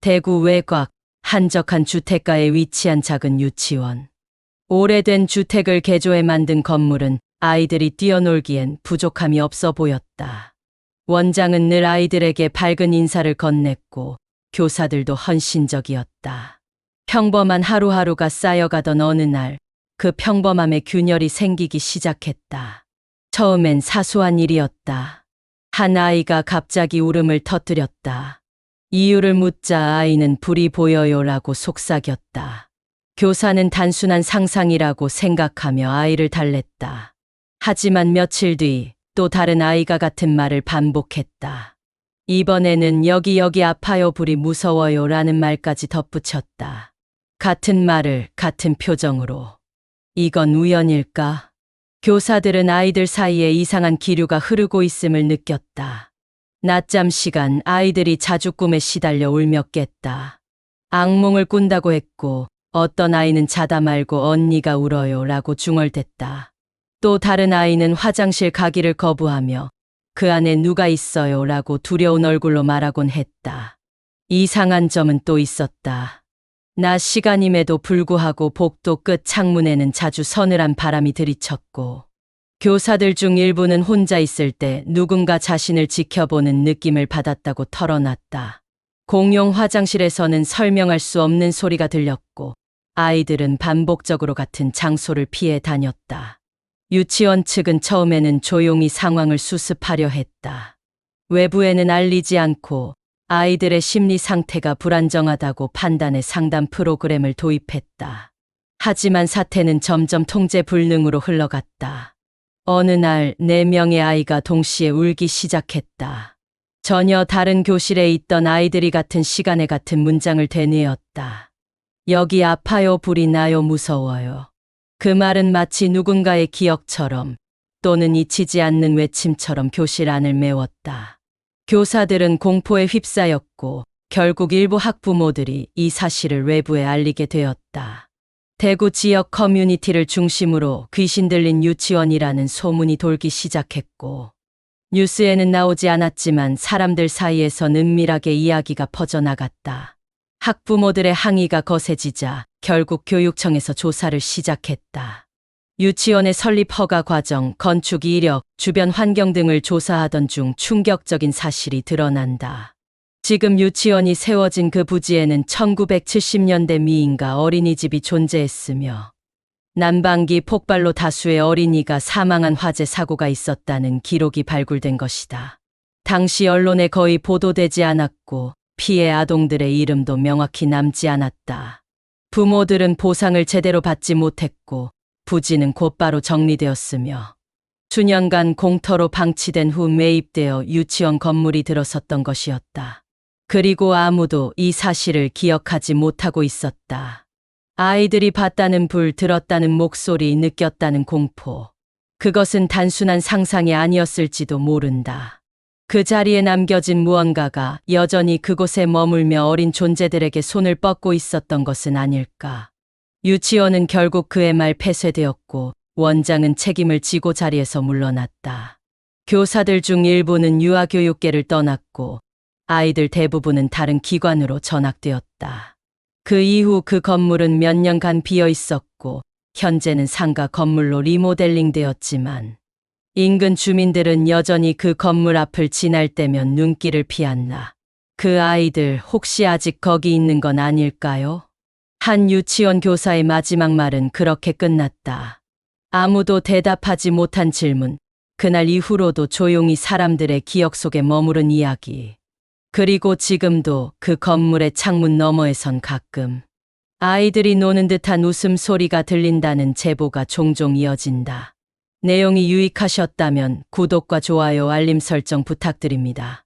대구 외곽 한적한 주택가에 위치한 작은 유치원. 오래된 주택을 개조해 만든 건물은 아이들이 뛰어놀기엔 부족함이 없어 보였다. 원장은 늘 아이들에게 밝은 인사를 건넸고 교사들도 헌신적이었다. 평범한 하루하루가 쌓여가던 어느 날 그 평범함에 균열이 생기기 시작했다. 처음엔 사소한 일이었다. 한 아이가 갑자기 울음을 터뜨렸다. 이유를 묻자 아이는 불이 보여요라고 속삭였다. 교사는 단순한 상상이라고 생각하며 아이를 달랬다. 하지만 며칠 뒤 또 다른 아이가 같은 말을 반복했다. 이번에는 여기 아파요 불이 무서워요 라는 말까지 덧붙였다. 같은 말을 같은 표정으로. 이건 우연일까? 교사들은 아이들 사이에 이상한 기류가 흐르고 있음을 느꼈다. 낮잠 시간 아이들이 자주 꿈에 시달려 울며 깼다. 악몽을 꾼다고 했고 어떤 아이는 자다 말고 언니가 울어요 라고 중얼댔다. 또 다른 아이는 화장실 가기를 거부하며 그 안에 누가 있어요 라고 두려운 얼굴로 말하곤 했다. 이상한 점은 또 있었다. 낮 시간임에도 불구하고 복도 끝 창문에는 자주 서늘한 바람이 들이쳤고 교사들 중 일부는 혼자 있을 때 누군가 자신을 지켜보는 느낌을 받았다고 털어놨다. 공용 화장실에서는 설명할 수 없는 소리가 들렸고 아이들은 반복적으로 같은 장소를 피해 다녔다. 유치원 측은 처음에는 조용히 상황을 수습하려 했다. 외부에는 알리지 않고 아이들의 심리 상태가 불안정하다고 판단해 상담 프로그램을 도입했다. 하지만 사태는 점점 통제 불능으로 흘러갔다. 어느 날 4명의 아이가 동시에 울기 시작했다. 전혀 다른 교실에 있던 아이들이 같은 시간에 같은 문장을 되뇌었다. 여기 아파요 불이 나요 무서워요. 그 말은 마치 누군가의 기억처럼 또는 잊히지 않는 외침처럼 교실 안을 메웠다. 교사들은 공포에 휩싸였고 결국 일부 학부모들이 이 사실을 외부에 알리게 되었다. 대구 지역 커뮤니티를 중심으로 귀신 들린 유치원이라는 소문이 돌기 시작했고 뉴스에는 나오지 않았지만 사람들 사이에서 은밀하게 이야기가 퍼져나갔다. 학부모들의 항의가 거세지자 결국 교육청에서 조사를 시작했다. 유치원의 설립 허가 과정, 건축 이력, 주변 환경 등을 조사하던 중 충격적인 사실이 드러난다. 지금 유치원이 세워진 그 부지에는 1970년대 미인가 어린이집이 존재했으며 난방기 폭발로 다수의 어린이가 사망한 화재 사고가 있었다는 기록이 발굴된 것이다. 당시 언론에 거의 보도되지 않았고 피해 아동들의 이름도 명확히 남지 않았다. 부모들은 보상을 제대로 받지 못했고 부지는 곧바로 정리되었으며 수년간 공터로 방치된 후 매입되어 유치원 건물이 들어섰던 것이었다. 그리고 아무도 이 사실을 기억하지 못하고 있었다. 아이들이 봤다는 불, 들었다는 목소리, 느꼈다는 공포. 그것은 단순한 상상이 아니었을지도 모른다. 그 자리에 남겨진 무언가가 여전히 그곳에 머물며 어린 존재들에게 손을 뻗고 있었던 것은 아닐까. 유치원은 결국 그의 말 폐쇄되었고 원장은 책임을 지고 자리에서 물러났다. 교사들 중 일부는 유아교육계를 떠났고 아이들 대부분은 다른 기관으로 전학되었다. 그 이후 그 건물은 몇 년간 비어 있었고 현재는 상가 건물로 리모델링 되었지만 인근 주민들은 여전히 그 건물 앞을 지날 때면 눈길을 피한다. 그 아이들 혹시 아직 거기 있는 건 아닐까요? 한 유치원 교사의 마지막 말은 그렇게 끝났다. 아무도 대답하지 못한 질문, 그날 이후로도 조용히 사람들의 기억 속에 머무른 이야기. 그리고 지금도 그 건물의 창문 너머에선 가끔 아이들이 노는 듯한 웃음소리가 들린다는 제보가 종종 이어진다. 내용이 유익하셨다면 구독과 좋아요, 알림 설정 부탁드립니다.